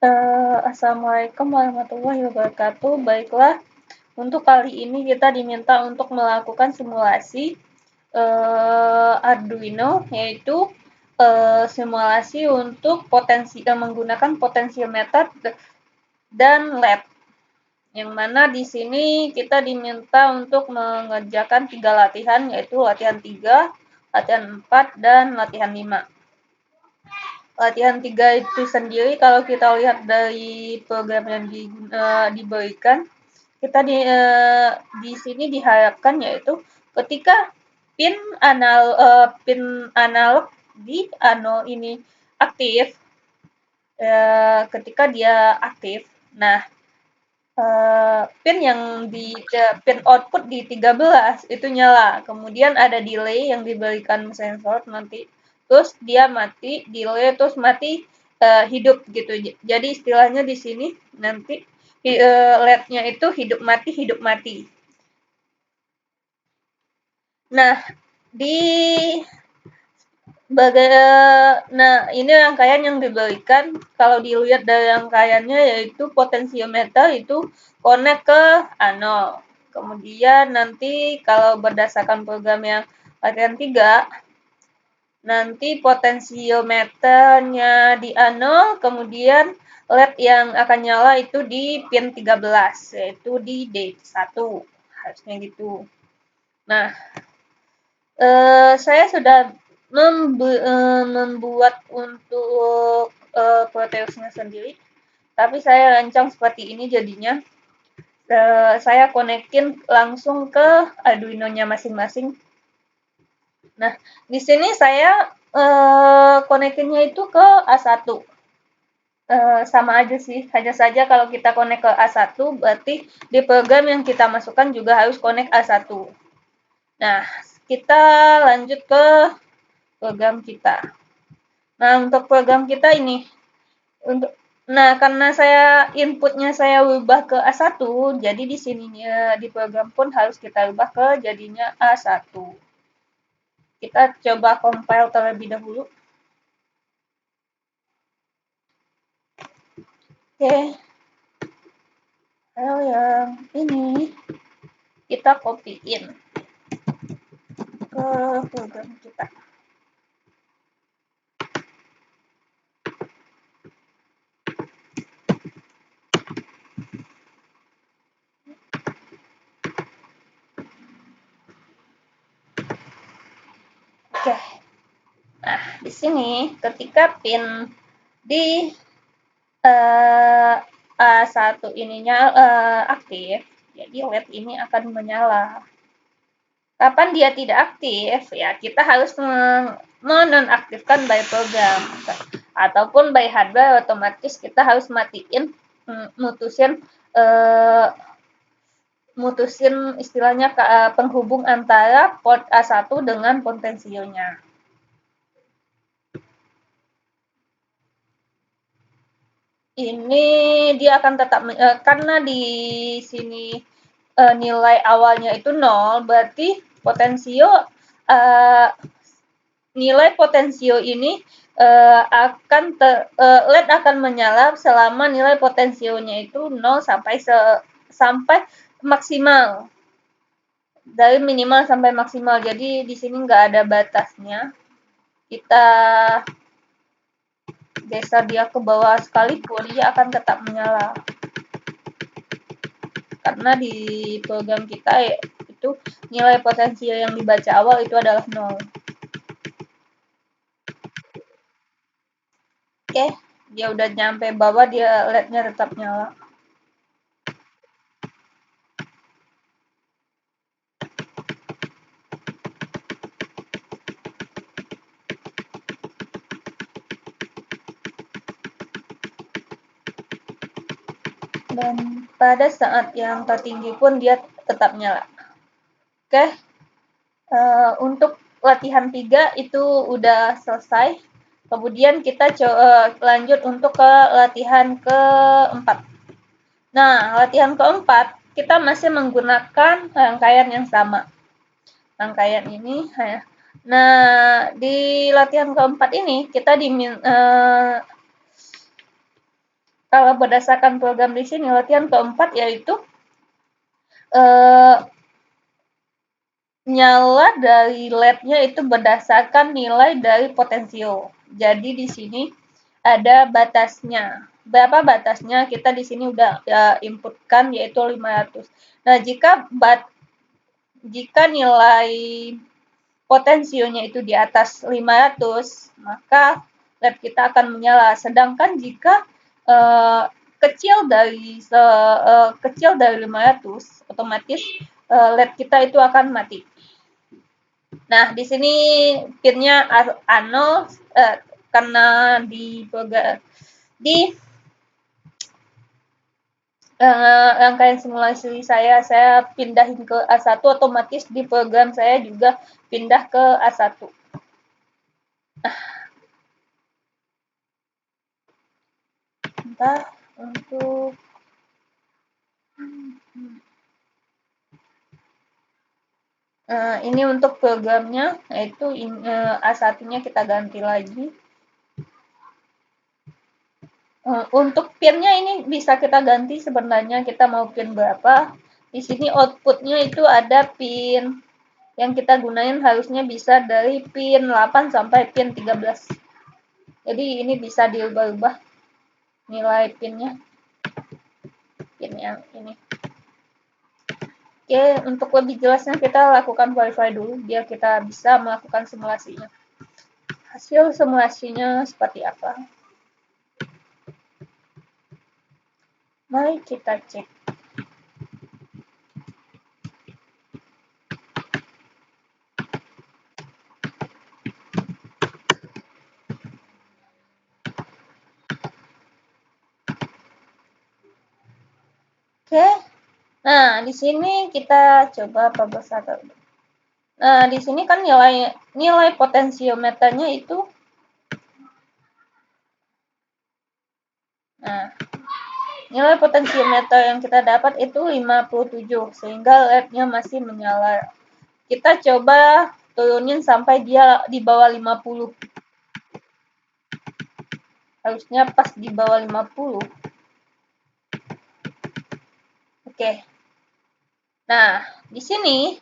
Assalamualaikum warahmatullahi wabarakatuh. Baiklah, untuk kali ini kita diminta untuk melakukan simulasi Arduino, yaitu simulasi untuk menggunakan potensiometer dan LED. Yang mana di sini kita diminta untuk mengerjakan 3 latihan, yaitu latihan 3, latihan 4, dan latihan 5. Latihan 3 itu sendiri kalau kita lihat dari program yang diberikan, kita di sini diharapkan yaitu ketika pin analog di ini aktif, ketika dia aktif, nah pin output di 13 itu nyala, kemudian ada delay yang diberikan sensor nanti, terus dia mati, delay terus mati, hidup gitu. Jadi istilahnya di sini nanti LED-nya itu hidup mati. Nah, di ini rangkaian yang diberikan. Kalau dilihat dari rangkaiannya yaitu potensiometer itu connect ke ano. Kemudian nanti kalau berdasarkan program yang latihan 3, nanti potensiometernya di ano, kemudian LED yang akan nyala itu di pin 13, yaitu di D1. Harusnya gitu. Nah, saya sudah membuat untuk Proteusnya sendiri, tapi saya rancang seperti ini jadinya. Saya konekin langsung ke Arduino-nya masing-masing. Nah, di sini saya konekinnya itu ke A1. Sama aja sih, hanya saja kalau kita connect ke A1 berarti di program yang kita masukkan juga harus connect A1. Nah, kita lanjut ke program kita. Nah, untuk program kita ini, karena saya inputnya saya ubah ke A1, jadi di sininya di program pun harus kita ubah ke jadinya A1. Kita coba compile terlebih dahulu. Oke. File yang ini kita copy-in ke program kita. Oke. Nah, di sini ketika pin di A1 ininya aktif, jadi LED ini akan menyala. Kapan dia tidak aktif, ya kita harus menonaktifkan by program ataupun by hardware, otomatis kita harus matiin, mutusin istilahnya penghubung antara port A1 dengan potensionya. Ini dia akan tetap karena di sini nilai awalnya itu 0, berarti nilai potensio ini LED akan menyala selama nilai potensionya itu 0 sampai maksimal. Dari minimal sampai maksimal. Jadi di sini nggak ada batasnya. Kita geser dia ke bawah sekalipun, dia akan tetap menyala. Karena di program kita itu nilai potensio yang dibaca awal itu adalah 0. Oke, dia udah nyampe bawah, dia LED-nya tetap nyala. Dan pada saat yang tertinggi pun dia tetap nyala. Oke, untuk latihan 3 itu udah selesai. Kemudian kita lanjut untuk ke latihan keempat. Nah, latihan keempat kita masih menggunakan rangkaian yang sama. Rangkaian ini, nah di latihan keempat ini kita kalau berdasarkan program di sini latihan keempat yaitu eh, nyala dari LED-nya itu berdasarkan nilai dari potensio. Jadi di sini ada batasnya. Berapa batasnya? Kita di sini udah inputkan yaitu 500. Nah, jika nilai potensionya itu di atas 500, maka LED kita akan menyala. Sedangkan jika uh, kecil dari 500, otomatis LED kita itu akan mati. Nah, di sini pinnya A0 karena di rangkaian simulasi saya pindahin ke A1, otomatis di program saya juga pindah ke A1. Entah untuk ini untuk programnya, yaitu A1-nya kita ganti lagi. Untuk pinnya ini bisa kita ganti sebenarnya, kita mau pin berapa. Di sini outputnya itu ada pin yang kita gunain harusnya bisa dari pin 8 sampai pin 13. Jadi ini bisa diubah-ubah nilai pinnya. Pin yang ini. Oke, untuk lebih jelasnya kita lakukan verify dulu biar kita bisa melakukan simulasinya. Hasil simulasinya seperti apa? Mari kita cek. Oke. Nah, di sini kita coba perbesar. Nah, di sini kan nilai potensiometernya itu nah, nilai potensiometer yang kita dapat itu 57 sehingga LED-nya masih menyala. Kita coba turunin sampai dia di bawah 50. Harusnya pas di bawah 50. Oke. Nah, di sini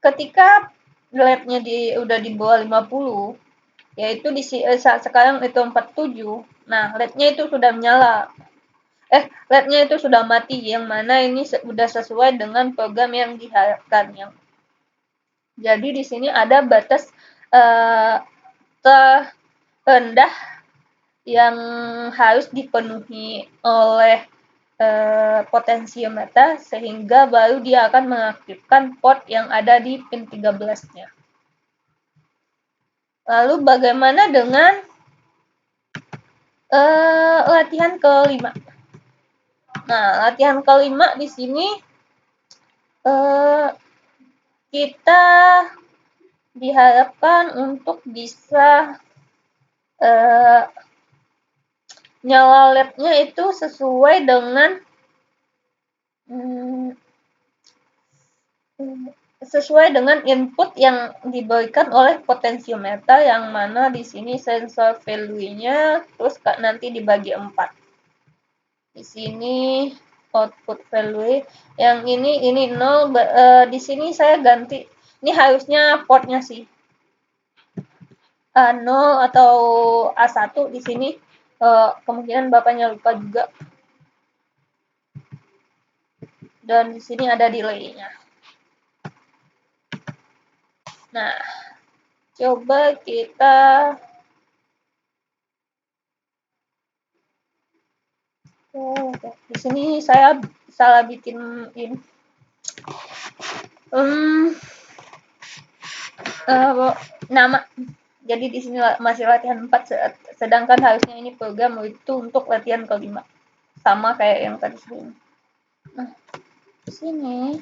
ketika LED-nya udah di bawah 50, yaitu saat sekarang itu 47. Nah, LED-nya itu sudah menyala. LED-nya itu sudah mati, yang mana ini sudah sesuai dengan program yang diharapkan. Jadi di sini ada batas terendah yang harus dipenuhi oleh potensiometer sehingga baru dia akan mengaktifkan port yang ada di pin 13-nya. Lalu bagaimana dengan latihan kelima? Nah, latihan kelima di sini kita diharapkan untuk bisa nyala LED-nya itu sesuai dengan input yang diberikan oleh potensiometer, yang mana di sini sensor value-nya terus nanti dibagi 4. Di sini output value yang ini 0, di sini saya ganti. Ini harusnya portnya sih A0 atau A1 di sini. Kemungkinan bapaknya lupa juga. Dan di sini ada delay-nya. Nah, coba kita di sini saya salah bikin ini. Nama. Jadi di sini masih latihan 4, sedangkan harusnya ini program itu untuk latihan kelima. Sama kayak yang tadi sebelumnya. Nah, di sini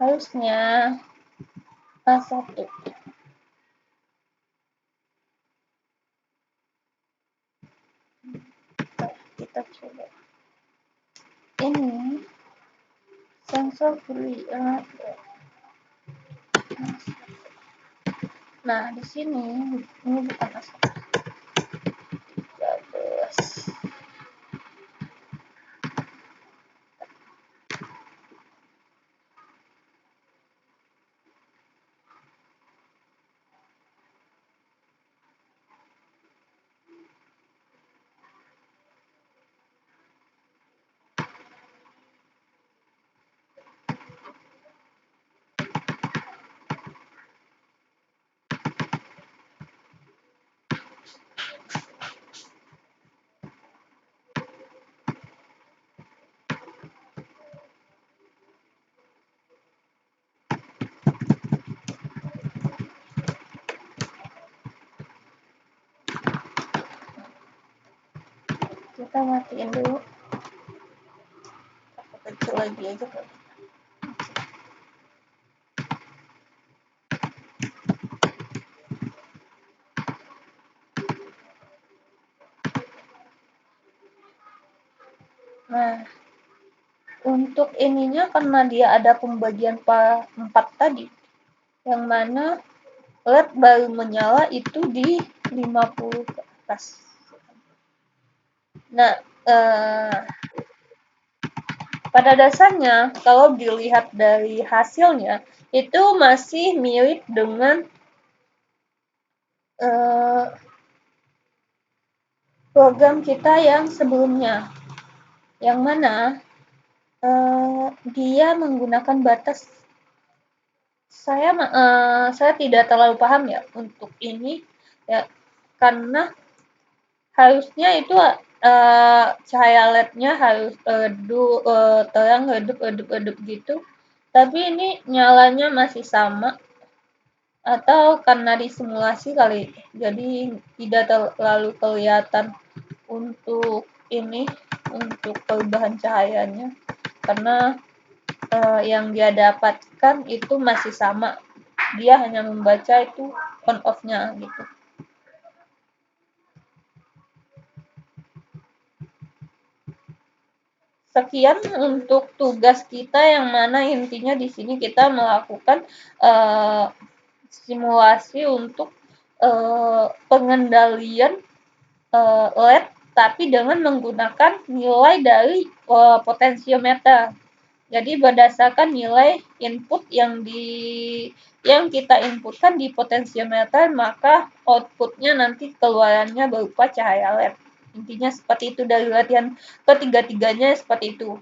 harusnya A1. Kita coba. Ini sensor kuliah. Nah, di sini ini bukan A1. Kita matiin dulu. Aku kecil lagi aja kali. Nah, untuk ininya karena dia ada pembagian 4 tadi, yang mana LED baru menyala itu di 50 ke atas. Nah, pada dasarnya kalau dilihat dari hasilnya itu masih mirip dengan program kita yang sebelumnya, yang mana dia menggunakan batas. Saya tidak terlalu paham ya untuk ini ya, karena harusnya itu cahaya LED-nya harus terang redup gitu, tapi ini nyalanya masih sama, atau karena disimulasi kali, jadi tidak terlalu kelihatan untuk ini, untuk perubahan cahayanya, karena yang dia dapatkan itu masih sama, dia hanya membaca itu on off-nya gitu. Sekian untuk tugas kita, yang mana intinya di sini kita melakukan simulasi untuk pengendalian LED, tapi dengan menggunakan nilai dari potensiometer. Jadi berdasarkan nilai input yang kita inputkan di potensiometer, maka outputnya nanti keluarannya berupa cahaya LED. Intinya seperti itu dari latihan ketiga-tiganya, seperti itu.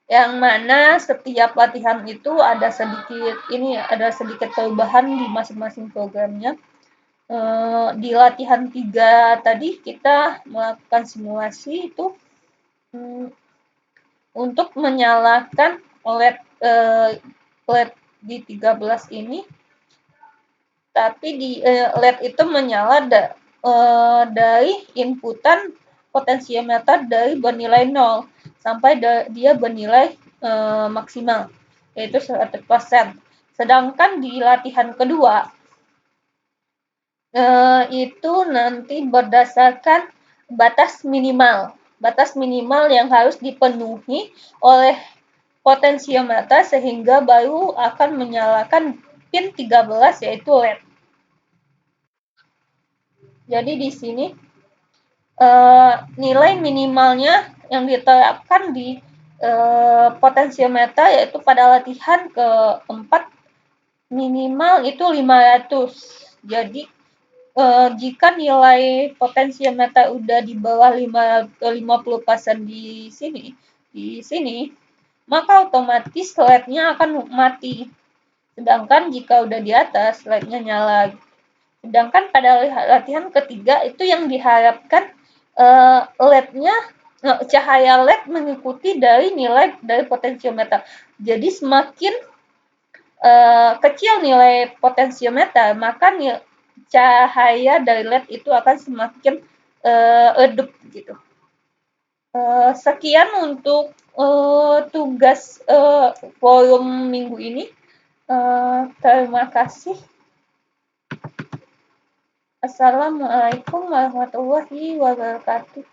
Yang mana setiap latihan itu ada sedikit perubahan di masing-masing programnya. Di latihan 3 tadi kita melakukan simulasi itu untuk menyalakan LED di 13 ini, tapi di LED itu menyala dari inputan potensiometer dari bernilai 0 sampai dia bernilai maksimal, yaitu 100%. Sedangkan di latihan kedua itu nanti berdasarkan batas minimal yang harus dipenuhi oleh potensiometer sehingga baru akan menyalakan pin 13, yaitu LED. Jadi di sini nilai minimalnya yang diterapkan di potensiometer yaitu pada latihan keempat minimal itu 500. Jadi jika nilai potensiometer udah di bawah 50% di sini, maka otomatis LED-nya akan mati. Sedangkan jika udah di atas, LED-nya nyala. Sedangkan pada latihan ketiga itu yang diharapkan LED-nya, cahaya LED mengikuti dari nilai dari potensiometer. Jadi semakin kecil nilai potensiometer, maka cahaya dari LED itu akan semakin redup gitu. Sekian untuk tugas forum minggu ini. Terima kasih. Assalamualaikum warahmatullahi wabarakatuh.